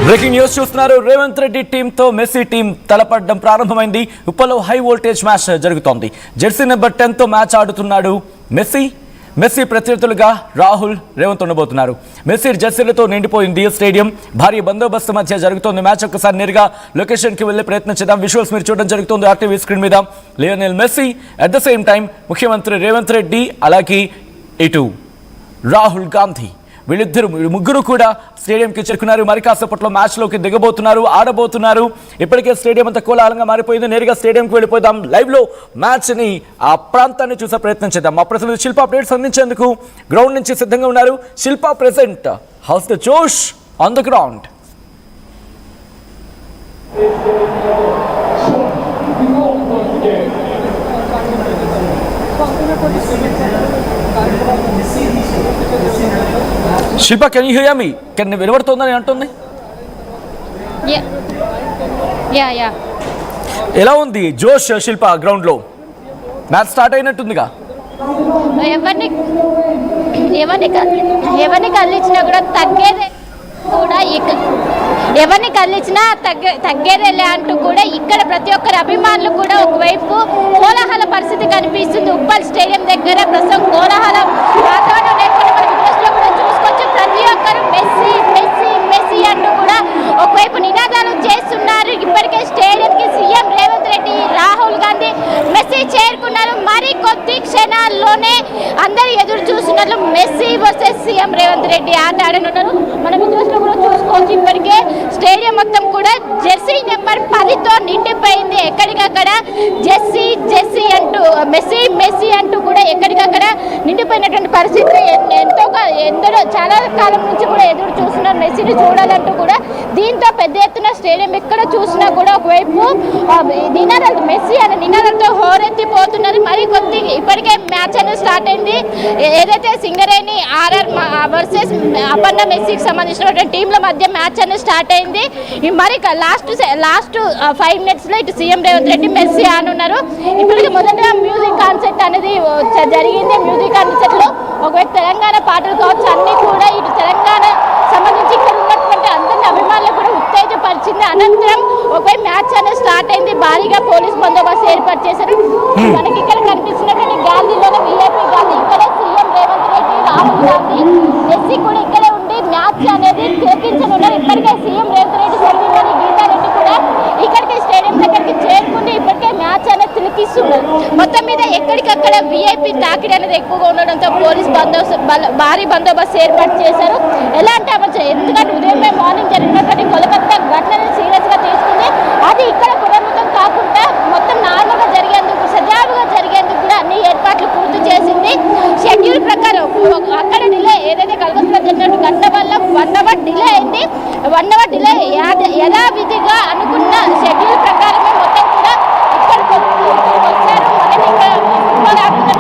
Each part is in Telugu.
బ్రేకింగ్ న్యూస్ చూస్తున్నారు. రేవంత్ రెడ్డి టీంతో మెస్సీ టీం తలపడడం ప్రారంభమైంది. ఉప్పలో హై వోల్టేజ్ మ్యాచ్ జరుగుతోంది. జెర్సీ నెంబర్ 10తో మ్యాచ్ ఆడుతున్నాడు మెస్సీ ప్రత్యర్థులుగా రాహుల్, రేవంత్ ఉండబోతున్నారు. మెస్సీ జెర్సీలతో నిండిపోయింది స్టేడియం. భారీ బందోబస్తు మధ్య జరుగుతోంది మ్యాచ్. ఒక్కసారి నేరుగా లొకేషన్కి వెళ్లే ప్రయత్నం చేద్దాం. విజువల్స్ మీరు చూడడం జరుగుతుంది ఆర్టీవీ స్క్రీన్ మీద. Lionel Messi at the same time ముఖ్యమంత్రి రేవంత్ రెడ్డి, అలాగే ఇటు రాహుల్ గాంధీ, ముగ్గురు కూడా స్టేడియంకి చేరుకున్నారు. మరి కాసేపట్లో మ్యాచ్లోకి దిగబోతున్నారు, ఆడబోతున్నారు. ఇప్పటికే స్టేడియం అంతా కోలాహలంగా మారిపోయింది. నేరుగా స్టేడియంకి వెళ్ళిపోదాం. లైవ్లో మ్యాచ్ని, ఆ ప్రాంతాన్ని చూసే ప్రయత్నం చేద్దాం. మా ప్రతినిధి శిల్ప అప్డేట్స్ అందించేందుకు గ్రౌండ్ నుంచి సిద్ధంగా ఉన్నారు. శిల్ప ప్రెసెంట్, హౌస్ ద జోష్ on the ground? Shilpa, can you hear me? Can వినబడుతుందని అంటుంది. ఎలా ఉంది జోష్ శిల్ప గ్రౌండ్ లో? మ్యాచ్ స్టార్ట్ అయినట్టుందిగా. ఎవరిని కదిలించినా కూడా తగ్గేదే కూడా ఎవరిని కదిలించినా తగ్గేదేలే అంటూ కూడా ఇక్కడ ప్రతి ఒక్కరి అభిమానులు కూడా ఒకవైపు కోలాహల పరిస్థితి కనిపిస్తుంది. ఉప్పల్ స్టేడియం దగ్గర ప్రస్తుతం కోలాహల వాతావరణం లేకుండా మన విదేశంలో కూడా చూసుకోవచ్చు. ప్రతి ఒక్కరు మెస్సీ మెస్సీ మెస్సీ అంటూ కూడా ఒకవైపు నినాదాలు చేస్తున్నారు. ఇప్పటికే స్టేడియంకి సీఎం రేవంత్ రెడ్డి, రాహుల్ గాంధీ, మెస్సీ చేరుకున్నారు. మరి కొద్ది క్షణాల్లోనే అందరూ ఎదురు చూస్తున్నారు. Messi versus CM Revanth Reddy ఆట ఆడనున్నారు. మన విదేశంలో కూడా చూసుకోవచ్చు. ఇప్పటికే స్టేడియం మొత్తం కూడా జెర్సీ నెంబర్ 10తో నిండిపోయింది. ఎక్కడికక్కడ జెర్సీ జెర్సీ అంటూ, మెస్సీ మెస్సీ అంటూ కూడా ఎక్కడికక్కడ నిండిపోయినటువంటి పరిస్థితి. ఎందరో చాలా కాలం నుంచి కూడా ఎదురు చూస్తున్నారు మెస్సీని చూడాలంటూ కూడా. దీంతో పెద్ద ఎత్తున స్టేడియం ఎక్కడ చూసినా కూడా ఒకవైపు నినాదాలు, మెస్సీ అనే నినాదాలతో హోరెత్తిపోతున్నారు. మరి కొద్ది ఇప్పటికే మ్యాచ్ అనేది స్టార్ట్ అయింది. ఏదైతే సింగరేణి ఆర్ఆర్ వర్సెస్ అపర్ణ మెస్సీకి సంబంధించినటువంటి టీంల మధ్య మ్యాచ్ అనేది స్టార్ట్ అయింది. మరి లాస్ట్ 5 minutesలో ఇటు సీఎం రేవంత్ రెడ్డి, మెస్సీ ఆనున్నారు. ఇప్పటికి మొదటగా మ్యూజిక్ కాన్సర్ట్ అనేది జరిగింది. మ్యూజిక్ కాన్సర్ట్లో ఒకవైపు తెలంగాణ పాటలు కావచ్చు, అన్నీ కూడా ఇటు తెలంగాణ సంబంధించి ఇక్కడ ఉన్నటువంటి అందరిని అభిమానులు కూడా ఉత్తేజపరిచింది. అనంతరం ఒకవైపు మ్యాచ్ అనేది స్టార్ట్ అయింది. భారీగా పోలీస్ బందోబస్తు ఏర్పాటు చేశారు. మనకి ఇక్కడ కనిపిస్తున్నటువంటి గాంధీలోనే వీఐపీ గాంధీ, ఇక్కడ సీఎం రేవంత్ రెడ్డి, రాహుల్ గాంధీ, మెస్సీ కూడా ఇక్కడే ఉండి మ్యాచ్ అనేది తిలకించనున్నారు. ఇప్పటికే సీఎం రేవంత్ రెడ్డి సర్వీమణి గీతారెడ్డి కూడా ఇక్కడికి స్టేడియం దగ్గరికి చేరుకుంటే ఇప్పటికే మ్యాచ్ అనేది తిలకిస్తున్నారు. మొత్తం మీద ఎక్కడికక్కడ వీఐపీ తాకిడి అనేది ఎక్కువగా ఉండడంతో పోలీస్ భారీ బందోబస్తు ఏర్పాటు చేశారు. ఎలా అంటే ఎందుకంటే ఉదయమే మార్నింగ్ జరిగినటువంటి కోలకత్తా ఘటనని సీరియస్గా తీసుకుంది. అది ఇక్కడ పునరావృతం కాకుండా మొత్తం నార్మల్గా జరిగేందుకు, సజావుగా జరిగేందుకు కూడా అన్ని ఏర్పాట్లు పూర్తి చేసింది. షెడ్యూల్ ప్రకారం అక్కడ డిలే, ఏదైతే కలకత్తాలో జరిగినట్టు ఘటన వల్ల 1 hour డిలే అయింది. 1 hour డిలే యథావిధిగా అనుకున్న షెడ్యూల్ ప్రకారమే మొత్తం కూడా ఇక్కడికి వచ్చారు. మనకి ఇక్కడ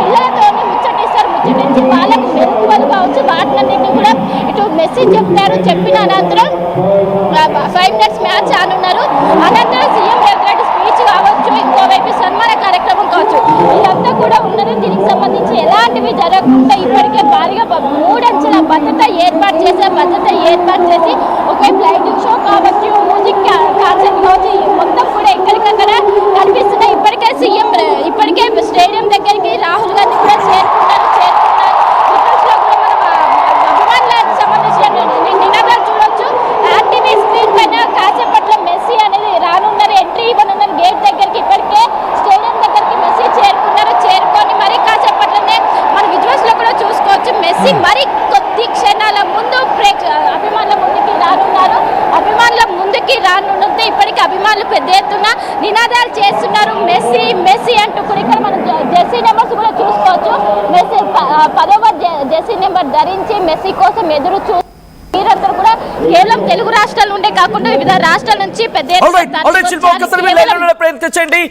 పిల్లలతో ముచ్చటించి వాళ్ళకు మెరుగుదల కావచ్చు, వాటినన్నింటినీ కూడా ఇటు మెసేజ్ చెప్తారు. చెప్పిన అనంతరం 5 minutes మ్యాచ్ ఆనున్నారు. అనంతరం సీఎం రేవంత్ రెడ్డి స్పీచ్ కావచ్చు, ఇంకోవైపు సన్మాన కార్యక్రమం కావచ్చు, ఇదంతా కూడా ఉన్నది. దీనికి సంబంధించి ఎలాంటివి జరగకుండా ఇప్పటికే భారీగా 3 అంచెల భద్రత ఏర్పాటు చేసి ఒకవైపు లైటింగ్ షో కావచ్చు, మ్యూజిక్ కాన్సర్ట్ కావచ్చు, మొత్తం కూడా ఎక్కడికక్కడ కనిపిస్తున్నాయి. ఇప్పటికే స్టేడియం దగ్గరికి రాహుల్ గాంధీ కూడా చేరుకున్నారు. అభిమానులకు సంబంధించిన నినాదాలు చూడొచ్చు. ఆర్టీవీ స్క్రీన్ పైన కాసేపట్లో మెస్సీ అనేది రానున్నారు, ఎంట్రీ ఇవ్వనున్నారు గేట్ దగ్గరికి. ఇప్పటికే స్టేడియం దగ్గరికి మెస్సీ చేరుకొని మరి కాసేపట్లోనే మన విజువల్స్ లో కూడా చూసుకోవచ్చు. మెస్సీ మరి కొద్ది క్షణాల ముందు అభిమానుల ముందుకి రానున్నది. ఇప్పటికీ అభిమానులు పెద్ద ఎత్తున నినాదాలు చేస్తున్నారు. మెస్సీ మెస్సీ అంటూ కూడా ఇక్కడ మనం జెర్సీ నెంబర్స్ కూడా చూసుకోవచ్చు. మెస్సీ 10వ జెర్సీ నెంబర్ ధరించి మెస్సీ కోసం ఎదురు మీరందరూ కూడా కేవలం తెలుగు రాష్ట్రాల నుండే కాకుండా వివిధ రాష్ట్రాల నుంచి పెద్ద ప్రయత్నించండి.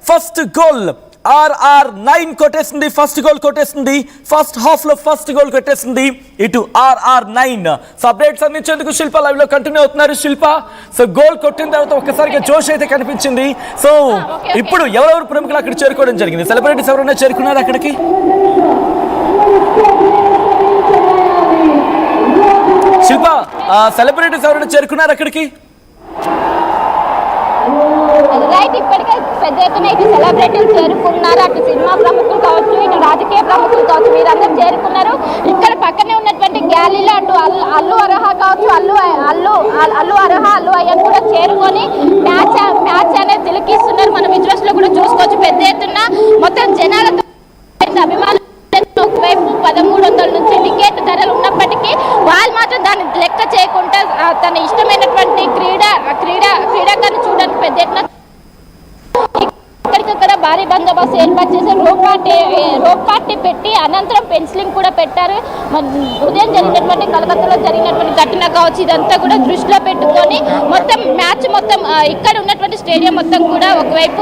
ఫస్ట్ గోల్ RR9 కొట్టేసింది. ఫస్ట్ గోల్ కొట్టేసింది. ఫస్ట్ హాఫ్ లో ఫస్ట్ గోల్ కొట్టేసింది ఇటు RR9. అప్డేట్స్ అందించేందుకు శిల్ప లైవ్ లో కంటిన్యూ అవుతున్నారు. శిల్ప, సో గోల్ కొట్టిన తర్వాత ఒక్కసారిగా జోష్ అయితే కనిపించింది. సో ఇప్పుడు ఎవరెవరు ప్రముఖులు అక్కడ చేరుకోవడం జరిగింది? సెలబ్రిటీస్ ఎవరైనా చేరుకున్నారు అక్కడికి? శిల్ప, సెలబ్రిటీస్ ఎవరైనా చేరుకున్నారు అక్కడికి? రైట్, ఇప్పటికే పెద్ద ఎత్తున ఇటు సెలబ్రిటీలు చేరుకున్నారు. అటు సినిమా ప్రముఖులు కావచ్చు, ఇటు రాజకీయ ప్రముఖులు కావచ్చు, వీరందరూ చేరుకున్నారు. ఇక్కడ పక్కనే ఉన్నటువంటి గ్యాలీలో అటు అల్లు అర్హ కావచ్చు, అల్లు అర్హ అల్లు అయ్యన్ కూడా చేరుకొని మ్యాచ్ అనేది తిలకిస్తున్నారు. మనం విజువల్స్ లో కూడా చూసుకోవచ్చు. పెద్ద ఎత్తున మొత్తం జనాలతో అభిమానులు ఒకవైపు 1300 నుంచి టికెట్ ధరలు ఉన్నప్పటికీ వాళ్ళు మాత్రం దాన్ని లెక్క చేయకుండా తన ఇష్టమైనటువంటి క్రీడాకారుని చూడడానికి పెద్ద ఎత్తున ఇక్కడికక్కడ భారీ బందోబస్తు ఏర్పాటు చేసి రోప్ పార్టీ పెట్టి అనంతరం పెన్సిలింగ్ కూడా పెట్టారు. ఉదయం జరిగినటువంటి కలకత్తాలో జరిగినటువంటి ఘటన కావచ్చు, ఇదంతా కూడా దృష్టిలో పెట్టుకొని మొత్తం మ్యాచ్ ఇక్కడ ఉన్నటువంటి స్టేడియం మొత్తం కూడా ఒకవైపు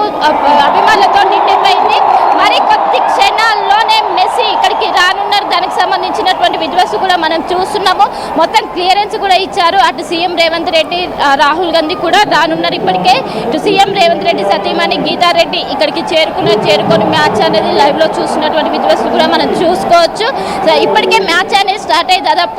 అభిమానులతో నిండిపోయింది. మరి కొద్ది క్షణాల్లోనే మెస్సీ ఇక్కడికి రానున్నారు. దానికి సంబంధించినటువంటి విజువల్స్ కూడా మనం చూస్తున్నాము. మొత్తం క్లియరెన్స్ కూడా ఇచ్చారు. అటు సీఎం రేవంత్ రెడ్డి, రాహుల్ గాంధీ కూడా రానున్నారు. ఇప్పటికే ఇటు సీఎం రేవంత్ రెడ్డి సతీమణి గీతారెడ్డి ఇక్కడికి చేరుకొని మ్యాచ్ అనేది లైవ్ లో చూస్తున్నటువంటి విజువల్స్ కూడా మనం చూసుకోవచ్చు. ఇప్పటికే మ్యాచ్ అనేది స్టార్ట్ అయ్యి దాదాపు